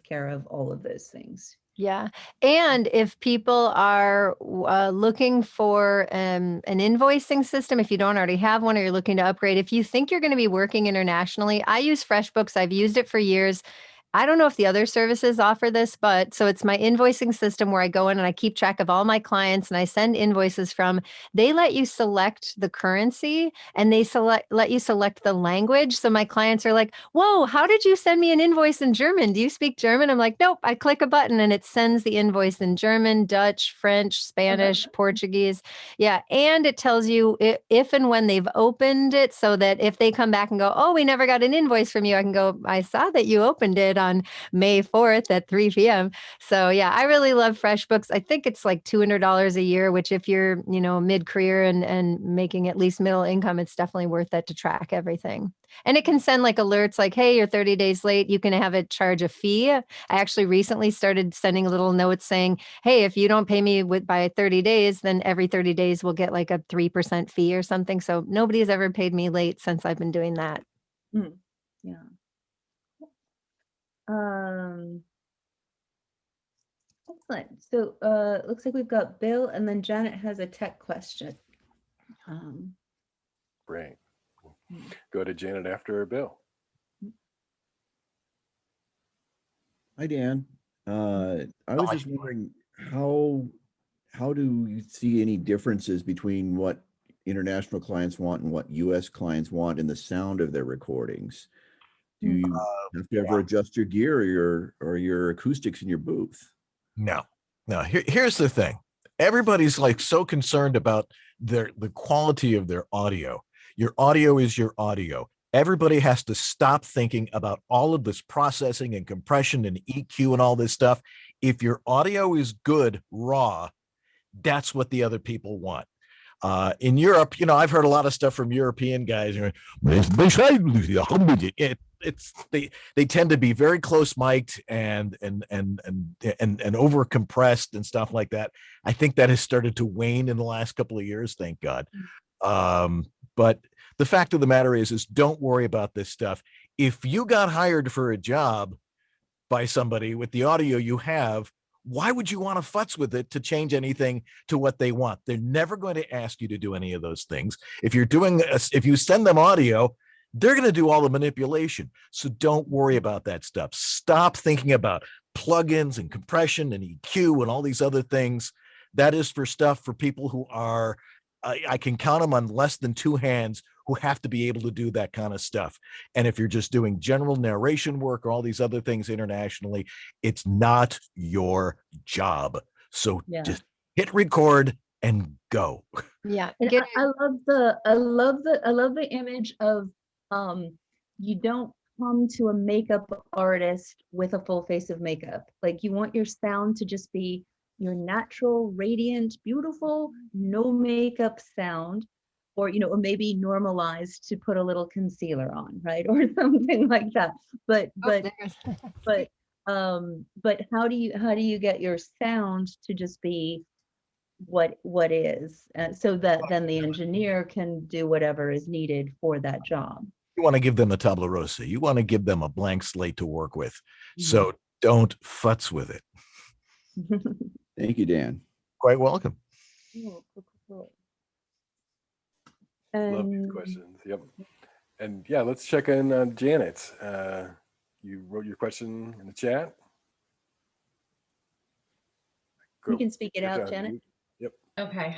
care of all of those things. Yeah. And if people are looking for an invoicing system, if you don't already have one or you're looking to upgrade, if you think you're going to be working internationally, I use FreshBooks. I've used it for years. I don't know if the other services offer this, but so it's my invoicing system where I go in and I keep track of all my clients and I send invoices from. They let you select the currency and they let you select the language. So my clients are like, whoa, how did you send me an invoice in German? Do you speak German? I'm like, nope. I click a button and it sends the invoice in German, Dutch, French, Spanish, Portuguese. Yeah. And it tells you if and when they've opened it, so that if they come back and go, oh, we never got an invoice from you, I can go, I saw that you opened it on May 4th at 3 p.m. So yeah, I really love FreshBooks. I think it's like $200 a year, which if you're, mid-career and making at least middle income, it's definitely worth it to track everything. And it can send like alerts like, hey, you're 30 days late. You can have it charge a fee. I actually recently started sending a little note saying, hey, if you don't pay me by 30 days, then every 30 days we'll get like a 3% fee or something. So nobody has ever paid me late since I've been doing that. Yeah. Excellent. So looks like we've got Bill, and then Janet has a tech question. Great. Go to Janet after Bill. Hi, Dan. I was just wondering how do you see any differences between what international clients want and what U.S. clients want in the sound of their recordings? Do you have to ever adjust your gear or your acoustics in your booth? No. Here's the thing. Everybody's like so concerned about the quality of their audio. Your audio is your audio. Everybody has to stop thinking about all of this processing and compression and EQ and all this stuff. If your audio is good, raw, that's what the other people want. In Europe, I've heard a lot of stuff from European guys. They tend to be very close mic'd and over compressed and stuff like that. I think that has started to wane in the last couple of years, thank God. But the fact of the matter is don't worry about this stuff. If you got hired for a job by somebody with the audio you have, why would you want to futz with it to change anything to what they want? They're never going to ask you to do any of those things. If you send them audio, They're going to do all the manipulation. So don't worry about that stuff. Stop thinking about plugins and compression and EQ and all these other things. That is for stuff for people who are, I can count them on less than two hands, who have to be able to do that kind of stuff. And if you're just doing general narration work or all these other things internationally, it's not your job. So just hit record and go. Yeah. And I love the image of you don't come to a makeup artist with a full face of makeup. Like, you want your sound to just be your natural, radiant, beautiful, no makeup sound, or or maybe normalized to put a little concealer on, right? Or something like that. But how do you get your sound to just be what is, so that then the engineer can do whatever is needed for that job? You want to give them a tabla rosa. You want to give them a blank slate to work with. So don't futz with it. Thank you, Dan. Quite welcome. Love these questions. Yep. And yeah, let's check in on Janet. You wrote your question in the chat. You can speak it out, Janet. Yep. Okay.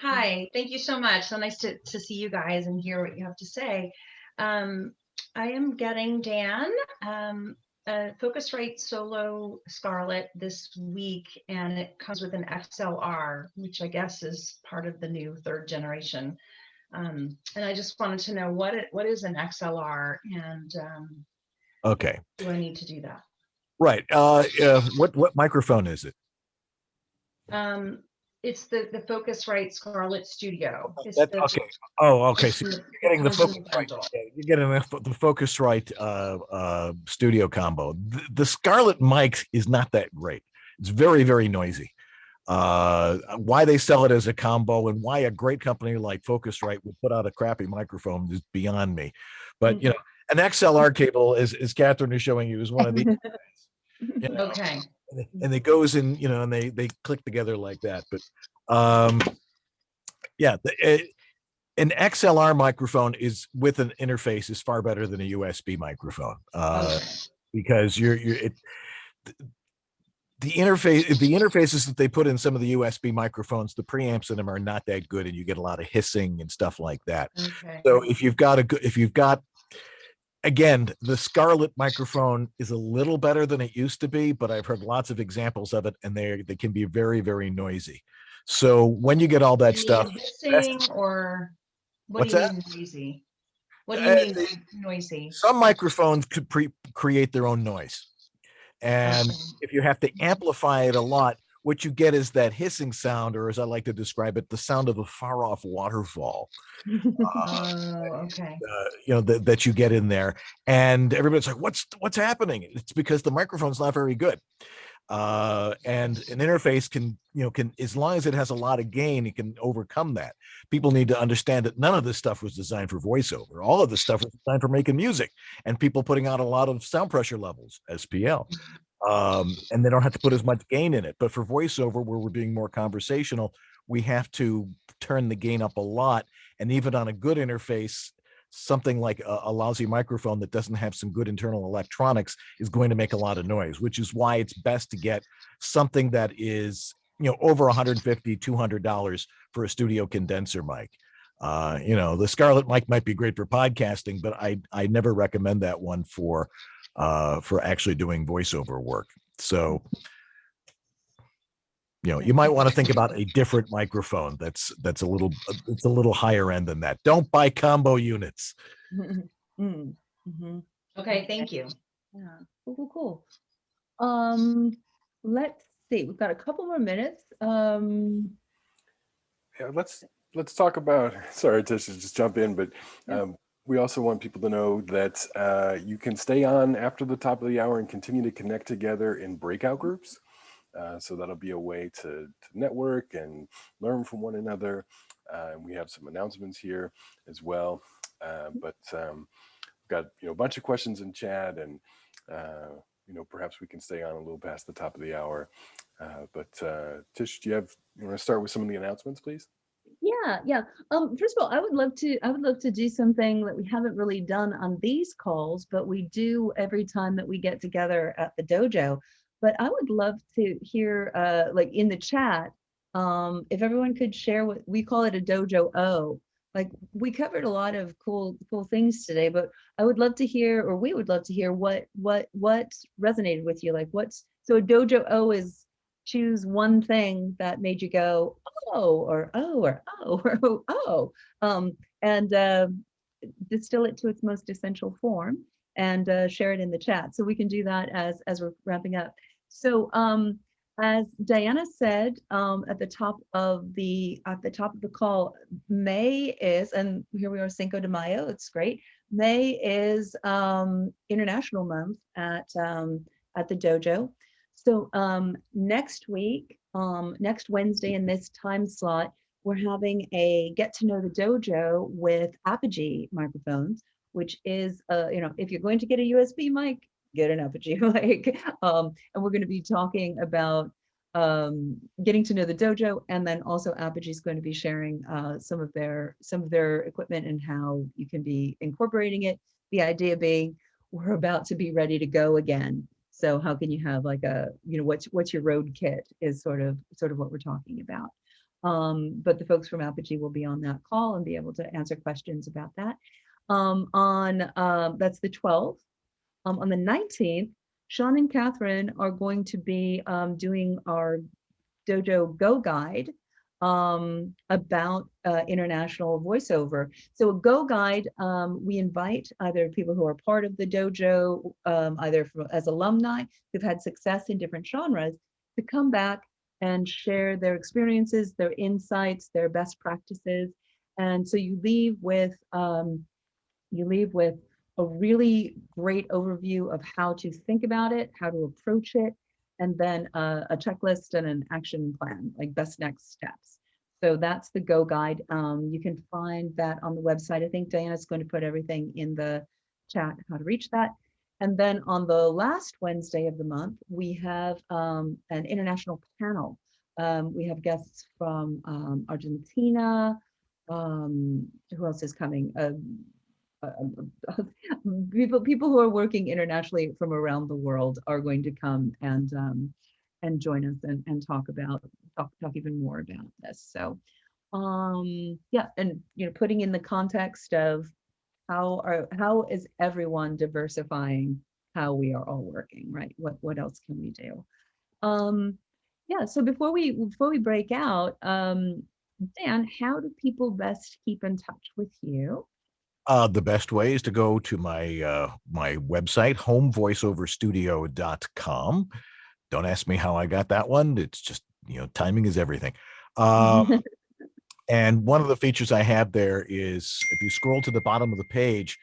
Hi. Thank you so much. So nice to see you guys and hear what you have to say. I am getting Dan a Focusrite Solo Scarlett this week, and it comes with an XLR, which I guess is part of the new third generation. And I just wanted to know what is an XLR, and okay, do I need to do that? Right. What microphone is it? It's the Focusrite Scarlett Studio. Okay. Oh, okay. So you're getting the Focusrite. You're getting the Focusrite Studio combo. The Scarlett mic is not that great. It's very, very noisy. Why they sell it as a combo and why a great company like Focusrite would put out a crappy microphone is beyond me. But an XLR cable, as Catherine is showing you, is one of these. Okay. And it goes in, and they click together like that. But an XLR microphone is with an interface is far better than a USB microphone, because the interfaces that they put in some of the USB microphones, the preamps in them are not that good, and you get a lot of hissing and stuff like that. Okay. So if you've got again, the Scarlett microphone is a little better than it used to be, but I've heard lots of examples of it, and they can be very, very noisy. So when you get all that stuff, hissing, or what do you mean noisy? What do you mean noisy? Some microphones could create their own noise, and if you have to amplify it a lot, what you get is that hissing sound, or as I like to describe it, the sound of a far-off waterfall. Okay. That you get in there, and everybody's like, "What's happening?" It's because the microphone's not very good, and an interface can as long as it has a lot of gain, it can overcome that. People need to understand that none of this stuff was designed for voiceover. All of this stuff was designed for making music and people putting out a lot of sound pressure levels, SPL. And they don't have to put as much gain in it. But for voiceover, where we're being more conversational, we have to turn the gain up a lot. And even on a good interface, something like a lousy microphone that doesn't have some good internal electronics is going to make a lot of noise, which is why it's best to get something that is, over $150, $200 for a studio condenser mic. The Scarlett mic might be great for podcasting, but I never recommend that one for actually doing voiceover work. So, you might want to think about a different microphone that's a little higher end than that. Don't buy combo units. Okay, thank you. Yeah, cool. Let's see. We've got a couple more minutes. Yeah, let's talk about. Sorry, Tish, to just jump in, but we also want people to know that you can stay on after the top of the hour and continue to connect together in breakout groups. So that'll be a way to network and learn from one another. And we have some announcements here as well. But we've got a bunch of questions in chat, and perhaps we can stay on a little past the top of the hour. But Tish, you want to start with some of the announcements, please? Yeah. First of all, I would love to do something that we haven't really done on these calls, but we do every time that we get together at the dojo. But I would love to hear, like in the chat, if everyone could share what we call it, a dojo O. Like, we covered a lot of cool things today, but I would love to hear, or we would love to hear what resonated with you. Like, so a dojo O is choose one thing that made you go, oh, or oh, or oh, or oh, and distill it to its most essential form and share it in the chat. So we can do that as we're wrapping up. So as Diana said at the top of the call, May is, and here we are, Cinco de Mayo. It's great. May is International Month at the dojo. So next week, next Wednesday in this time slot, we're having a get to know the dojo with Apogee microphones, which is, if you're going to get a USB mic, get an Apogee mic. And we're going to be talking about getting to know the dojo, and then also Apogee is going to be sharing some of their equipment and how you can be incorporating it. The idea being, we're about to be ready to go again. So how can you have like a, what's your road kit is sort of what we're talking about. But the folks from Apogee will be on that call and be able to answer questions about that. That's the 12th. On the 19th, Sean and Catherine are going to be doing our Dojo Go Guide about international voiceover. So a Go Guide, we invite either people who are part of the dojo, either as alumni who've had success in different genres, to come back and share their experiences, their insights, their best practices. And so you leave with a really great overview of how to think about it, how to approach it, and then a checklist and an action plan, like best next steps. So that's the Go Guide. You can find that on the website. I think Diana's going to put everything in the chat, how to reach that. And then on the last Wednesday of the month, we have an international panel. We have guests from Argentina. Who else is coming? People who are working internationally from around the world are going to come and join us and talk even more about this. So yeah, and putting in the context of how is everyone diversifying how we are all working, right? What else can we do? Yeah, so before we break out, Dan, how do people best keep in touch with you? The best way is to go to my my website, homevoiceoverstudio.com. Don't ask me how I got that one. It's just, timing is everything. And one of the features I have there is, if you scroll to the bottom of the page,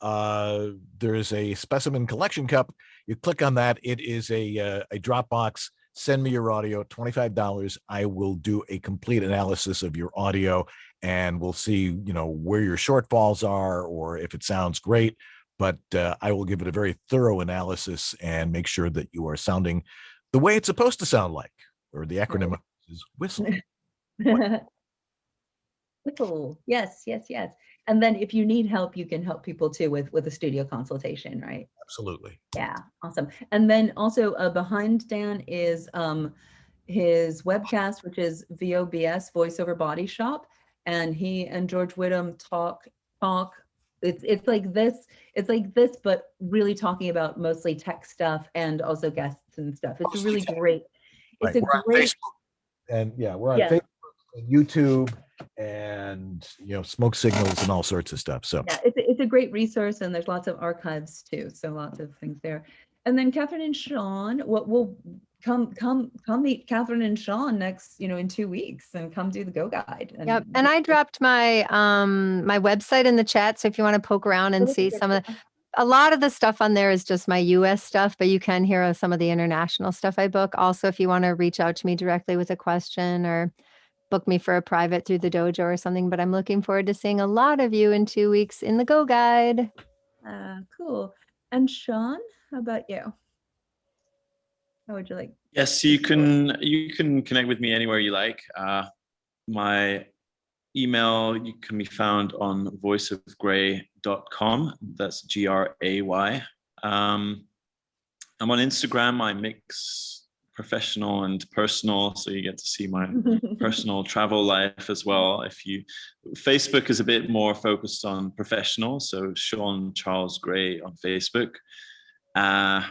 there's a specimen collection cup. You click on that. It is a Dropbox. Send me your audio, $25. I will do a complete analysis of your audio, and we'll see, where your shortfalls are, or if it sounds great. But I will give it a very thorough analysis and make sure that you are sounding the way it's supposed to sound like, or the acronym is WHISTLE. Whistle. Yes. And then if you need help, you can help people too with a studio consultation, right? Absolutely. Yeah, awesome. And then also behind Dan is his webcast, which is VOBS, Voiceover Body Shop, and he and George Whittam talk. It's like this, but really talking about mostly tech stuff and also guests and stuff. It's really great. It's a great. And yeah, we're on Facebook, and YouTube, and smoke signals and all sorts of stuff. So yeah, it's a great resource, and there's lots of archives too, so lots of things there. And then Catherine and Sean, we'll come meet Catherine and Sean next, in 2 weeks, and come do the Go Guide. Yep, and I dropped my my website in the chat, so if you want to poke around and see a lot of the stuff on there is just my US stuff, but you can hear some of the international stuff I book. Also, if you want to reach out to me directly with a question or book me for a private through the dojo or something, but I'm looking forward to seeing a lot of you in 2 weeks in the Go Guide. Cool. And Sean, how about you? How would you like? Yes, you can connect with me anywhere you like. My email you can be found on voiceofgray.com. That's GRAY. I'm on Instagram. I mix professional and personal, so you get to see my personal travel life as well. Facebook is a bit more focused on professional, so Sean Charles Gray on Facebook, and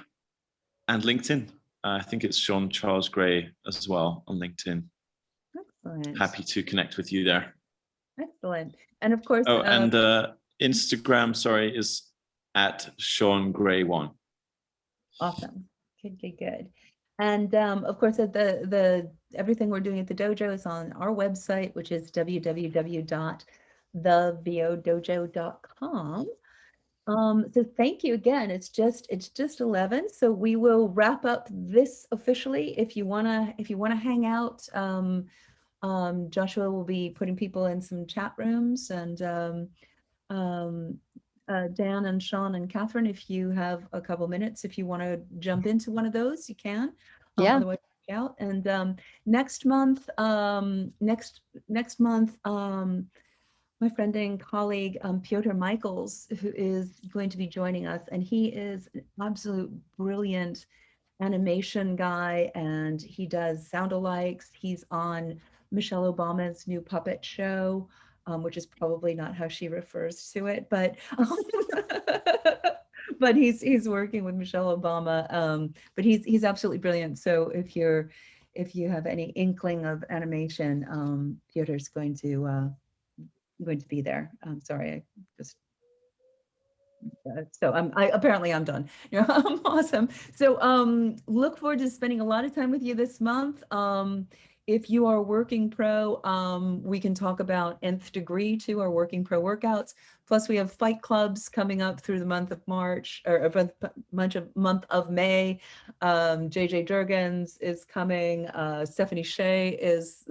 LinkedIn. I think it's Sean Charles Gray as well on LinkedIn. Excellent. Happy to connect with you there. Excellent. And of course, and Instagram, sorry, is at Sean Gray 1. Awesome. Good. And of course, the everything we're doing at the dojo is on our website, which is www.thevodojo.com. So thank you again. It's just 11, so we will wrap up this officially. If you wanna hang out, Joshua will be putting people in some chat rooms, and Dan and Sean and Catherine, if you have a couple minutes, if you want to jump into one of those, you can. Yeah. Otherwise, check out. And next month, my friend and colleague Piotr Michaels, who is going to be joining us, and he is an absolute brilliant animation guy, and he does sound-alikes. He's on Michelle Obama's new puppet show, which is probably not how she refers to it, but but he's working with Michelle Obama. But he's absolutely brilliant. So if you have any inkling of animation, Piotr's going to be there. I'm sorry, I just. So apparently I'm done. Awesome. So look forward to spending a lot of time with you this month. If you are working pro, we can talk about Nth Degree too, our working pro workouts. Plus we have fight clubs coming up through the month of March, or month of May. JJ Durgans is coming. Stephanie Shea is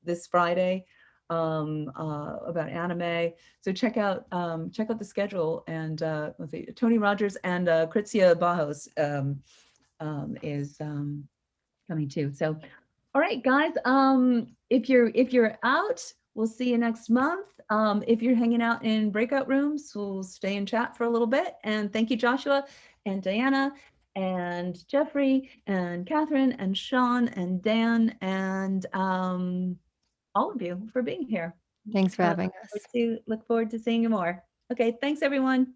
this Friday. About anime. So check out the schedule, and let's see, Tony Rogers and Kritzia Bajos is coming too. So all right, guys, if you're out, we'll see you next month. If you're hanging out in breakout rooms, we'll stay and chat for a little bit. And thank you, Joshua and Diana and Jeffrey and Catherine and Sean and Dan and all of you for being here. Thanks for having us. Look forward to seeing you more. Okay, thanks everyone.